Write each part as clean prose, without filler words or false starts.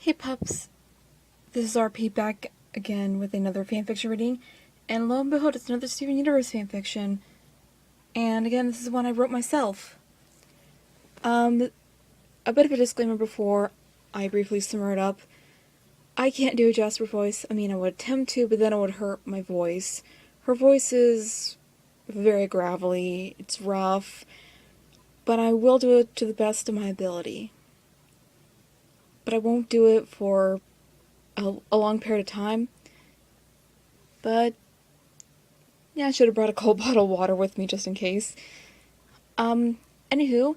Hey pups, this is RP back again with another fanfiction reading, and lo and behold, it's another Steven Universe fanfiction, and again, this is one I wrote myself. A bit of a disclaimer before I briefly summer it up. I can't do a Jasper voice. I mean, I would attempt to, but then it would hurt my voice. Her voice is very gravelly, it's rough, but I will do it to the best of my ability. But I won't do it for a long period of time. But yeah, I should have brought a cold bottle of water with me just in case. Anywho,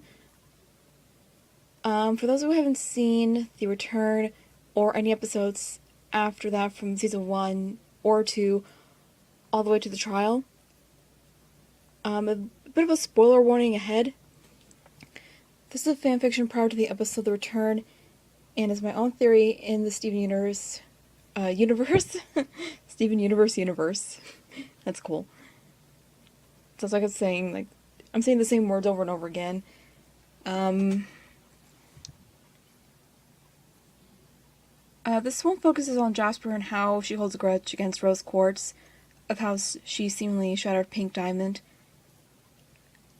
for those who haven't seen The Return or any episodes after that from season 1 or 2 all the way to the trial, a bit of a spoiler warning ahead. This is a fanfiction prior to the episode The Return, and is my own theory in the Steven Universe universe. Steven universe. That's cool. So it's like I'm saying the same words over and over again. This one focuses on Jasper and how she holds a grudge against Rose Quartz, of how she seemingly shattered Pink Diamond.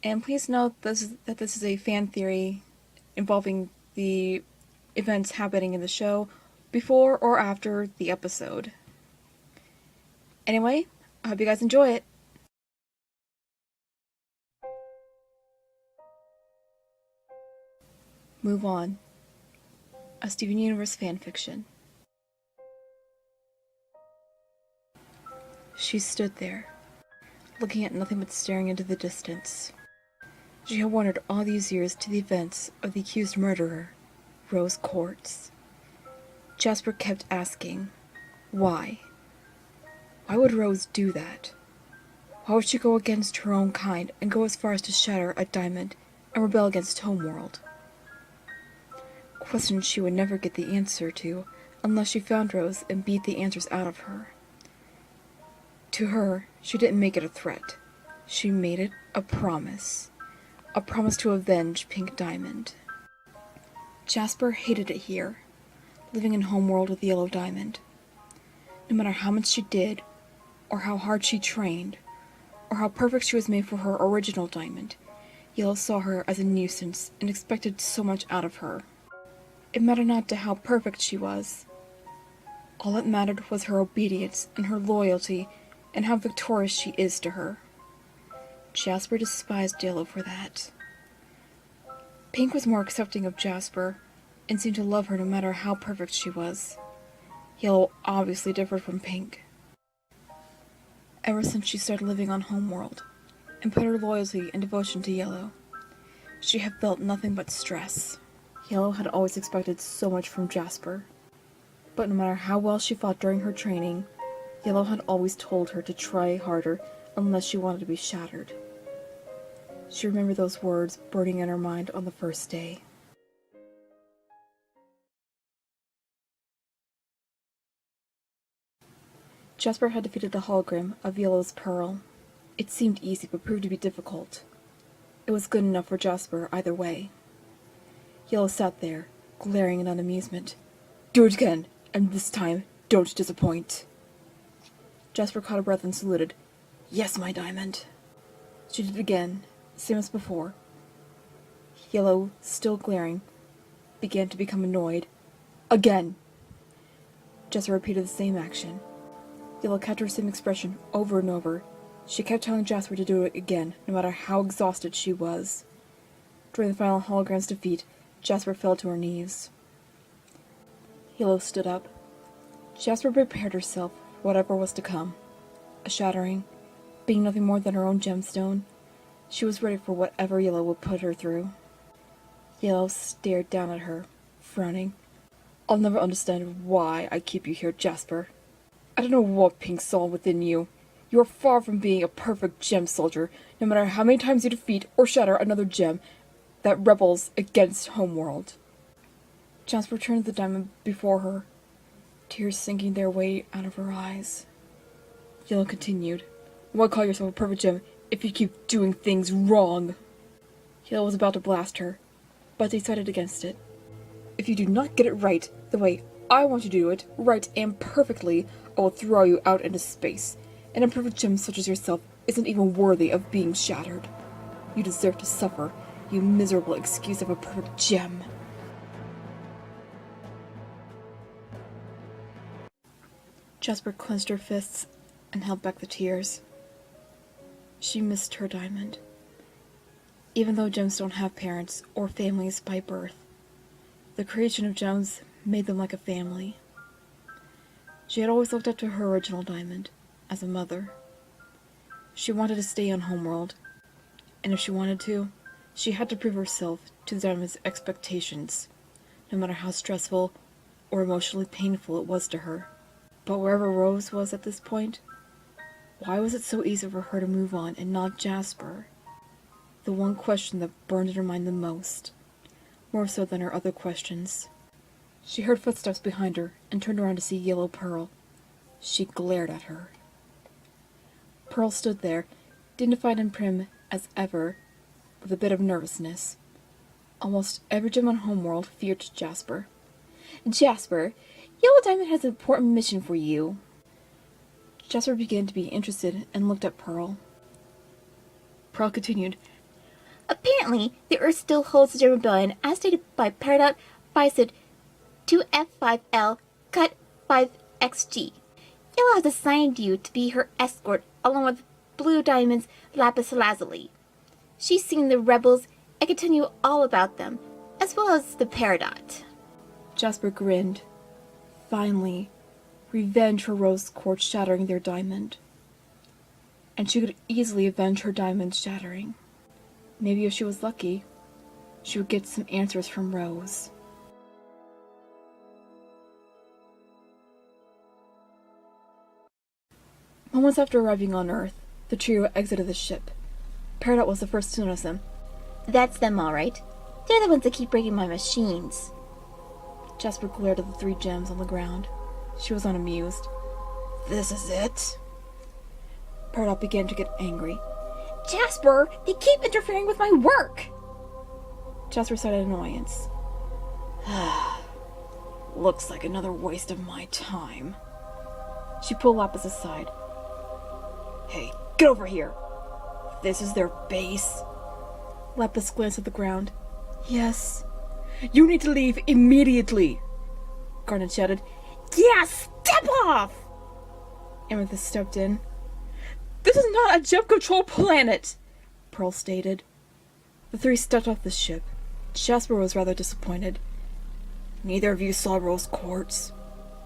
And please note that this is a fan theory involving the events happening in the show before or after the episode. Anyway, I hope you guys enjoy it. Move on. A Steven Universe fanfiction. She stood there, looking at nothing but staring into the distance. She had wondered all these years to the events of the accused murderer, Rose Quartz. Jasper kept asking, why? Why would Rose do that? Why would she go against her own kind and go as far as to shatter a diamond and rebel against HomeWorld? Questions she would never get the answer to unless she found Rose and beat the answers out of her. To her, she didn't make it a threat. She made it a promise. A promise to avenge Pink Diamond. Jasper hated it here, living in HomeWorld with Yellow Diamond. No matter how much she did, or how hard she trained, or how perfect she was made for her original diamond, Yellow saw her as a nuisance and expected so much out of her. It mattered not to how perfect she was. All that mattered was her obedience and her loyalty and how victorious she is to her. Jasper despised Yellow for that. Pink was more accepting of Jasper and seemed to love her no matter how perfect she was. Yellow obviously differed from Pink. Ever since she started living on HomeWorld and put her loyalty and devotion to Yellow, she had felt nothing but stress. Yellow had always expected so much from Jasper, but no matter how well she fought during her training, Yellow had always told her to try harder unless she wanted to be shattered. She remembered those words burning in her mind on the first day. Jasper had defeated the hologram of Yellow's Pearl. It seemed easy, but proved to be difficult. It was good enough for Jasper either way. Yellow sat there, glaring in unamusement. Do it again, and this time, don't disappoint. Jasper caught her breath and saluted. Yes, my diamond. She did it again, same as before. Yellow, still glaring, began to become annoyed. Again! Jasper repeated the same action. Yellow kept her same expression over and over. She kept telling Jasper to do it again, no matter how exhausted she was. During the final hologram's defeat, Jasper fell to her knees. Yellow stood up. Jasper prepared herself for whatever was to come. A shattering, being nothing more than her own gemstone. She was ready for whatever Yellow would put her through. Yellow stared down at her, frowning. I'll never understand why I keep you here, Jasper. I don't know what Pink saw within you. You are far from being a perfect gem soldier, no matter how many times you defeat or shatter another gem that rebels against HomeWorld. Jasper turned the diamond before her, tears sinking their way out of her eyes. Yellow continued. Why call yourself a perfect gem if you keep doing things wrong? Yellow was about to blast her, but decided against it. If you do not get it right the way I want you to do it right and perfectly, I will throw you out into space. An imperfect gem such as yourself isn't even worthy of being shattered. You deserve to suffer, you miserable excuse of a perfect gem. Jasper clenched her fists and held back the tears. She missed her diamond. Even though gems don't have parents or families by birth, the creation of gems made them like a family. She had always looked up to her original diamond as a mother. She wanted to stay on HomeWorld, and if she wanted to, she had to prove herself to the diamond's expectations, no matter how stressful or emotionally painful it was to her. But wherever Rose was at this point, why was it so easy for her to move on and not Jasper? The one question that burned in her mind the most, more so than her other questions. She heard footsteps behind her and turned around to see Yellow Pearl. She glared at her. Pearl stood there, dignified and prim as ever, with a bit of nervousness. Almost every gem on HomeWorld feared Jasper. Jasper, Yellow Diamond has an important mission for you. Jasper began to be interested and looked at Pearl. Pearl continued, Apparently, the Earth still holds the Gem Rebellion, as stated by Peridot Bicid 2F5L Cut 5XG. Yellow has assigned you to be her escort, along with Blue Diamond's Lapis Lazuli. She's seen the rebels and can tell you all about them, as well as the Peridot. Jasper grinned. Finally, revenge for Rose Quartz shattering their diamond. And she could easily avenge her diamond shattering. Maybe if she was lucky, she would get some answers from Rose. Moments after arriving on Earth, the trio exited the ship. Peridot was the first to notice them. That's them, all right. They're the ones that keep breaking my machines. Jasper glared at the 3 gems on the ground. She was unamused. This is it? Peridot began to get angry. Jasper, they keep interfering with my work! Jasper sighed in annoyance. Looks like another waste of my time. She pulled Lapis aside. Hey, get over here! This is their base? Lapis glanced at the ground. Yes. You need to leave immediately! Garnet shouted. Yeah, step off! Amethyst stepped in. This is not a gem control planet, Pearl stated. The 3 stepped off the ship. Jasper was rather disappointed. Neither of you saw Rose Quartz.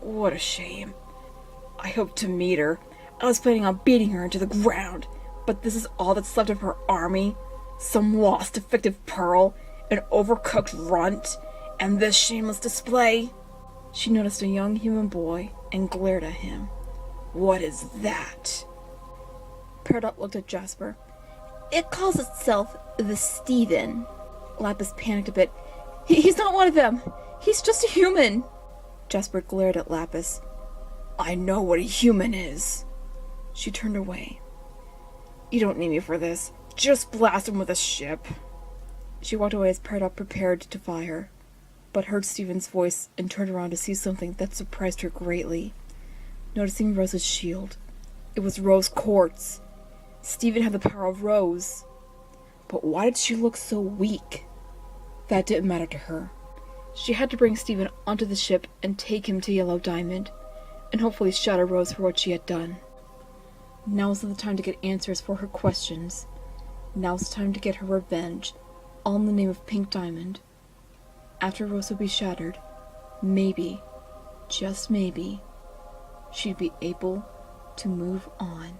What a shame. I hoped to meet her. I was planning on beating her into the ground, but this is all that's left of her army. Some lost, defective Pearl, an overcooked runt, and this shameless display. She noticed a young human boy and glared at him. What is that? Peridot looked at Jasper. It calls itself the Steven. Lapis panicked a bit. He's not one of them. He's just a human. Jasper glared at Lapis. I know what a human is. She turned away. You don't need me for this. Just blast him with a ship. She walked away as Peridot prepared to fire, but heard Steven's voice and turned around to see something that surprised her greatly. Noticing Rose's shield. It was Rose Quartz. Steven had the power of Rose. But why did she look so weak? That didn't matter to her. She had to bring Steven onto the ship and take him to Yellow Diamond, and hopefully shatter Rose for what she had done. Now's the time to get answers for her questions. Now's the time to get her revenge, all in the name of Pink Diamond. After Rose would be shattered, maybe, just maybe, she'd be able to move on.